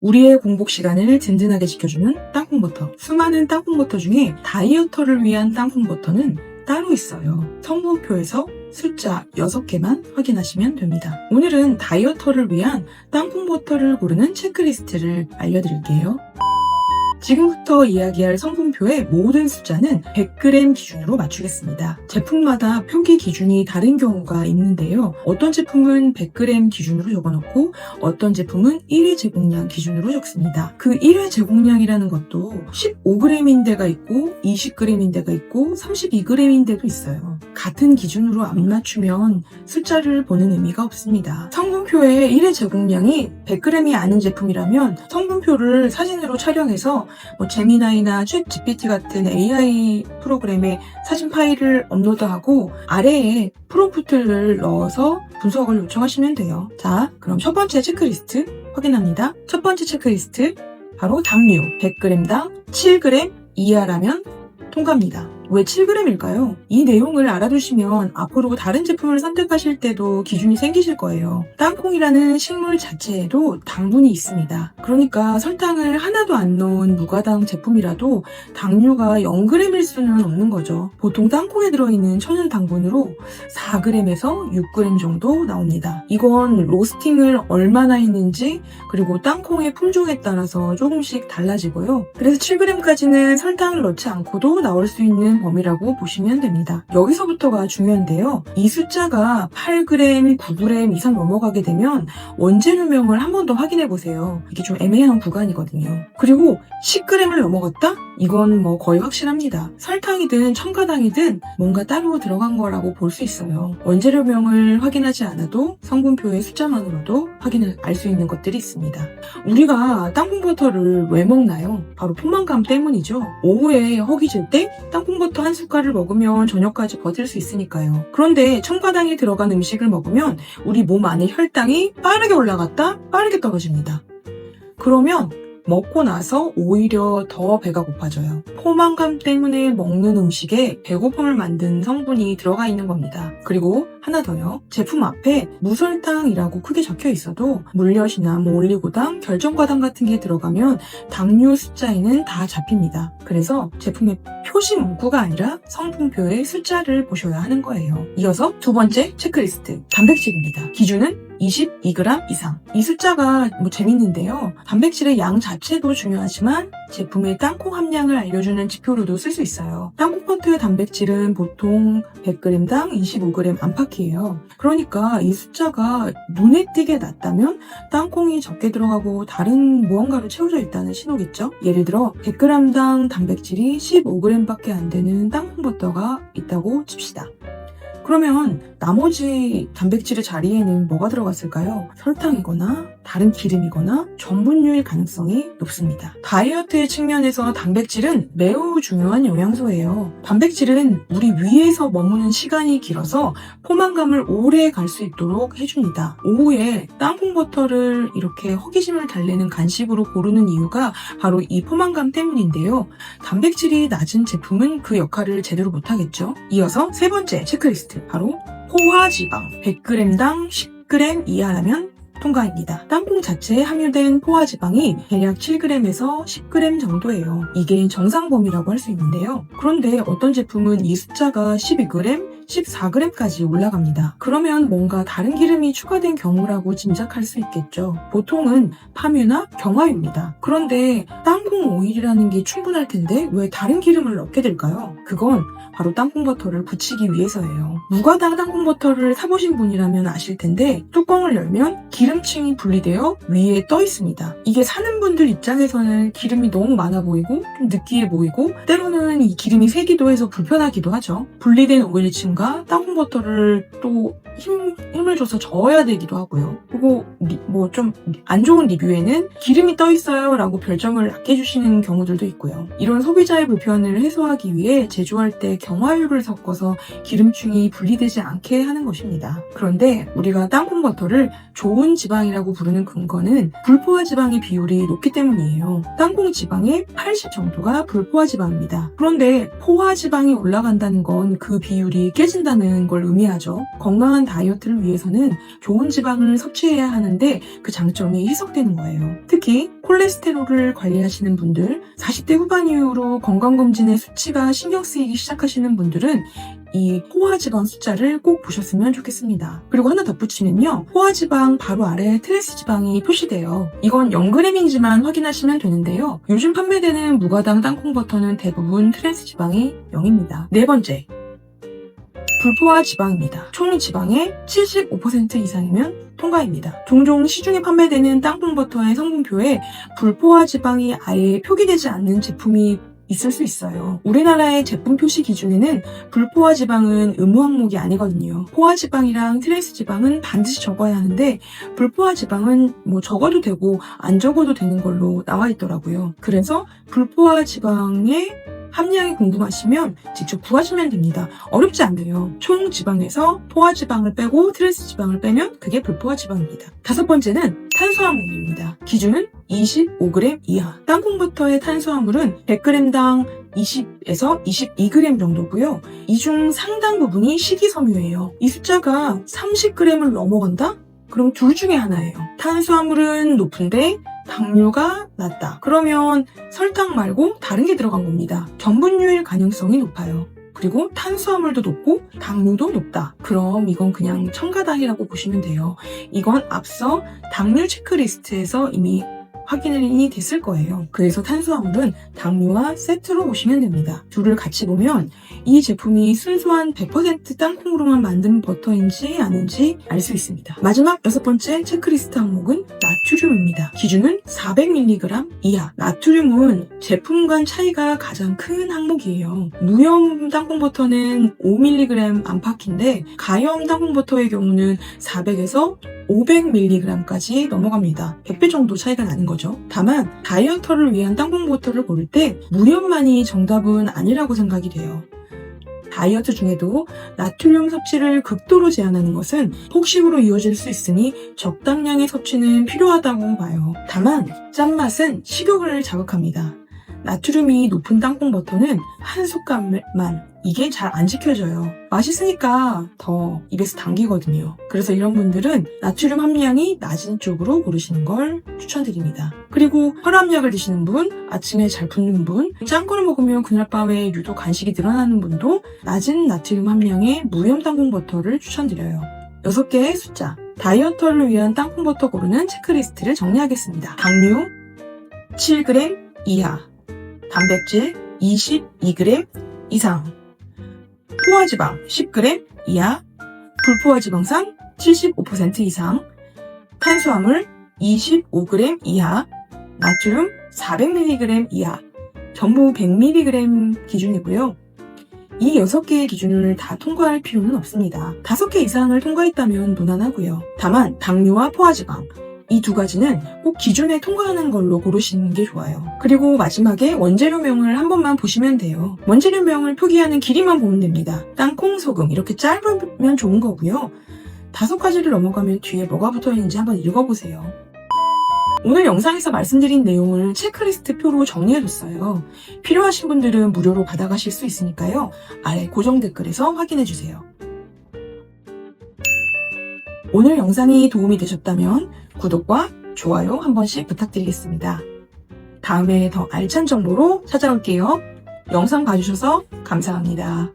우리의 공복 시간을 든든하게 지켜주는 땅콩버터. 수많은 땅콩버터 중에 다이어터를 위한 땅콩버터는 따로 있어요. 성분표에서 숫자 6개만 확인하시면 됩니다. 오늘은 다이어터를 위한 땅콩버터를 고르는 체크리스트를 알려드릴게요. 지금부터 이야기할 성분표의 모든 숫자는 100g 기준으로 맞추겠습니다. 제품마다 표기 기준이 다른 경우가 있는데요. 어떤 제품은 100g 기준으로 적어놓고 어떤 제품은 1회 제공량 기준으로 적습니다. 그 1회 제공량이라는 것도 15g인 데가 있고 20g인 데가 있고 32g인 데도 있어요. 같은 기준으로 안 맞추면 숫자를 보는 의미가 없습니다. 성분표의 1회 제공량이 100g이 아닌 제품이라면 성분표를 사진으로 촬영해서 제미나이나 챗 GPT 같은 AI 프로그램에 사진 파일을 업로드하고 아래에 프롬프트를 넣어서 분석을 요청하시면 돼요. 자, 그럼 첫 번째 체크리스트 확인합니다. 첫 번째 체크리스트, 바로 당류 100g당 7g 이하라면 통과입니다. 왜 7g일까요? 이 내용을 알아두시면 앞으로 다른 제품을 선택하실 때도 기준이 생기실 거예요. 땅콩이라는 식물 자체에도 당분이 있습니다. 그러니까 설탕을 하나도 안 넣은 무가당 제품이라도 당류가 0g일 수는 없는 거죠. 보통 땅콩에 들어있는 천연 당분으로 4g에서 6g 정도 나옵니다. 이건 로스팅을 얼마나 했는지 그리고 땅콩의 품종에 따라서 조금씩 달라지고요. 그래서 7g까지는 설탕을 넣지 않고도 나올 수 있는 범위라고 보시면 됩니다. 여기서부터가 중요한데요. 이 숫자가 8g, 9g 이상 넘어가게 되면 원재료명을 한 번 더 확인해 보세요. 이게 좀 애매한 구간이거든요. 그리고 10g을 넘어갔다? 이건 거의 확실합니다. 설탕이든 첨가당이든 뭔가 따로 들어간 거라고 볼 수 있어요. 원재료명을 확인하지 않아도 성분표의 숫자만으로도 알 수 있는 것들이 있습니다. 우리가 땅콩버터를 왜 먹나요? 바로 포만감 때문이죠. 오후에 허기질 때 땅콩버터 한 숟갈을 먹으면 저녁까지 버틸 수 있으니까요. 그런데 첨가당이 들어간 음식을 먹으면 우리 몸 안에 혈당이 빠르게 올라갔다 빠르게 떨어집니다. 그러면 먹고 나서 오히려 더 배가 고파져요. 포만감 때문에 먹는 음식에 배고픔을 만든 성분이 들어가 있는 겁니다. 그리고 하나 더요. 제품 앞에 무설탕이라고 크게 적혀 있어도 물엿이나 올리고당, 결정과당 같은 게 들어가면 당류 숫자에는 다 잡힙니다. 그래서 제품의 표시 문구가 아니라 성분표의 숫자를 보셔야 하는 거예요. 이어서 두 번째 체크리스트, 단백질입니다. 기준은 22g 이상. 이 숫자가 재밌는데요. 단백질의 양 자체도 중요하지만 제품의 땅콩 함량을 알려주는 지표로도 쓸 수 있어요. 땅콩버터의 단백질은 보통 100g당 25g 안팎이에요. 그러니까 이 숫자가 눈에 띄게 낮다면 땅콩이 적게 들어가고 다른 무언가로 채워져 있다는 신호겠죠? 예를 들어 100g당 단백질이 15g밖에 안 되는 땅콩버터가 있다고 칩시다. 그러면 나머지 단백질의 자리에는 뭐가 들어갔을까요? 설탕이거나 다른 기름이거나 전분류일 가능성이 높습니다. 다이어트의 측면에서 단백질은 매우 중요한 영양소예요. 단백질은 우리 위에서 머무는 시간이 길어서 포만감을 오래 갈 수 있도록 해줍니다. 오후에 땅콩버터를 이렇게 허기짐을 달래는 간식으로 고르는 이유가 바로 이 포만감 때문인데요. 단백질이 낮은 제품은 그 역할을 제대로 못하겠죠. 이어서 세 번째 체크리스트, 바로 포화지방 100g당 10g 이하라면 통과입니다. 땅콩 자체에 함유된 포화지방이 대략 7g에서 10g 정도예요. 이게 정상 범위라고 할 수 있는데요. 그런데 어떤 제품은 이 숫자가 12g, 14g까지 올라갑니다. 그러면 뭔가 다른 기름이 추가된 경우라고 짐작할 수 있겠죠. 보통은 파뮤나 경화유입니다. 그런데 땅콩 오일이라는 게 충분할 텐데 왜 다른 기름을 넣게 될까요? 그건 바로 땅콩버터를 붙이기 위해서예요. 무가당 땅콩버터를 사보신 분이라면 아실 텐데 뚜껑을 열면 기름층이 분리되어 위에 떠 있습니다. 이게 사는 분들 입장에서는 기름이 너무 많아 보이고 좀 느끼해 보이고 때로는 이 기름이 새기도 해서 불편하기도 하죠. 분리된 오일층과 땅콩버터를 또 힘을 줘서 저어야 되기도 하고요. 그리고 좀 안 좋은 리뷰에는 기름이 떠 있어요 라고 별점을 낮게 주시는 경우들도 있고요. 이런 소비자의 불편을 해소하기 위해 제조할 때 경화유를 섞어서 기름층이 분리되지 않게 하는 것입니다. 그런데 우리가 땅콩버터를 좋은 지방이라고 부르는 근거는 불포화 지방의 비율이 높기 때문이에요. 땅콩 지방의 80 정도가 불포화 지방입니다. 그런데 포화 지방이 올라간다는 건 그 비율이 깨진다는 걸 의미하죠. 건강한 다이어트를 위해서는 좋은 지방을 섭취해야 하는데 그 장점이 희석되는 거예요. 특히 콜레스테롤을 관리하시는 분들, 40대 후반 이후로 건강검진의 수치가 신경 쓰이기 시작하시는 분들은 이 포화지방 숫자를 꼭 보셨으면 좋겠습니다. 그리고 하나 덧붙이면요. 포화지방 바로 아래 트랜스지방이 표시돼요. 이건 0g인지만 확인하시면 되는데요. 요즘 판매되는 무가당 땅콩버터는 대부분 트랜스지방이 0입니다. 네 번째, 불포화 지방입니다. 총 지방의 75% 이상이면 통과입니다. 종종 시중에 판매되는 땅콩버터의 성분표에 불포화 지방이 아예 표기되지 않는 제품이 있을 수 있어요. 우리나라의 제품 표시 기준에는 불포화 지방은 의무 항목이 아니거든요. 포화 지방이랑 트랜스 지방은 반드시 적어야 하는데 불포화 지방은 적어도 되고 안 적어도 되는 걸로 나와 있더라고요. 그래서 불포화 지방의 함량이 궁금하시면 직접 구하시면 됩니다. 어렵지 않아요. 총 지방에서 포화 지방을 빼고 트랜스 지방을 빼면 그게 불포화 지방입니다. 다섯 번째는 탄수화물입니다. 기준은 25g 이하. 땅콩버터의 탄수화물은 100g당 20에서 22g 정도고요. 이 중 상당 부분이 식이섬유예요. 이 숫자가 30g을 넘어간다? 그럼 둘 중에 하나예요. 탄수화물은 높은데 당류가 낮다. 그러면 설탕 말고 다른 게 들어간 겁니다. 전분류일 가능성이 높아요. 그리고 탄수화물도 높고 당류도 높다. 그럼 이건 그냥 첨가당이라고 보시면 돼요. 이건 앞서 당류 체크리스트에서 이미 확인이 됐을 거예요. 그래서 탄수화물은 당류와 세트로 보시면 됩니다. 둘을 같이 보면 이 제품이 순수한 100% 땅콩으로만 만든 버터인지 아닌지 알 수 있습니다. 마지막 여섯 번째 체크리스트 항목은 나트륨입니다. 기준은 400mg 이하. 나트륨은 제품 간 차이가 가장 큰 항목이에요. 무염 땅콩버터는 5mg 안팎인데 가염 땅콩버터의 경우는 400에서 500mg까지 넘어갑니다. 100배 정도 차이가 나는 거죠. 다만 다이어터를 위한 땅콩버터를 고를 때 무염만이 정답은 아니라고 생각이 돼요. 다이어트 중에도 나트륨 섭취를 극도로 제한하는 것은 폭식으로 이어질 수 있으니 적당량의 섭취는 필요하다고 봐요. 다만 짠맛은 식욕을 자극합니다. 나트륨이 높은 땅콩버터는 한 숟갈만, 이게 잘 안 지켜져요. 맛있으니까 더 입에서 당기거든요. 그래서 이런 분들은 나트륨 함량이 낮은 쪽으로 고르시는 걸 추천드립니다. 그리고 혈압약을 드시는 분, 아침에 잘 붓는 분, 짠 거를 먹으면 그날 밤에 유독 간식이 늘어나는 분도 낮은 나트륨 함량의 무염 땅콩버터를 추천드려요. 6개의 숫자, 다이어터를 위한 땅콩버터 고르는 체크리스트를 정리하겠습니다. 당류 7g 이하, 단백질 22g 이상, 포화지방 10g 이하, 불포화지방산 75% 이상, 탄수화물 25g 이하, 나트륨 400mg 이하, 전부 100mg 기준이고요. 이 6개의 기준을 다 통과할 필요는 없습니다. 5개 이상을 통과했다면 무난하고요. 다만 당류와 포화지방, 이 두 가지는 꼭 기준에 통과하는 걸로 고르시는 게 좋아요. 그리고 마지막에 원재료명을 한 번만 보시면 돼요. 원재료명을 표기하는 길이만 보면 됩니다. 땅콩, 소금 이렇게 짧으면 좋은 거고요. 5가지를 넘어가면 뒤에 뭐가 붙어있는지 한번 읽어보세요. 오늘 영상에서 말씀드린 내용을 체크리스트 표로 정리해뒀어요. 필요하신 분들은 무료로 받아가실 수 있으니까요. 아래 고정 댓글에서 확인해주세요. 오늘 영상이 도움이 되셨다면 구독과 좋아요 한 번씩 부탁드리겠습니다. 다음에 더 알찬 정보로 찾아올게요. 영상 봐주셔서 감사합니다.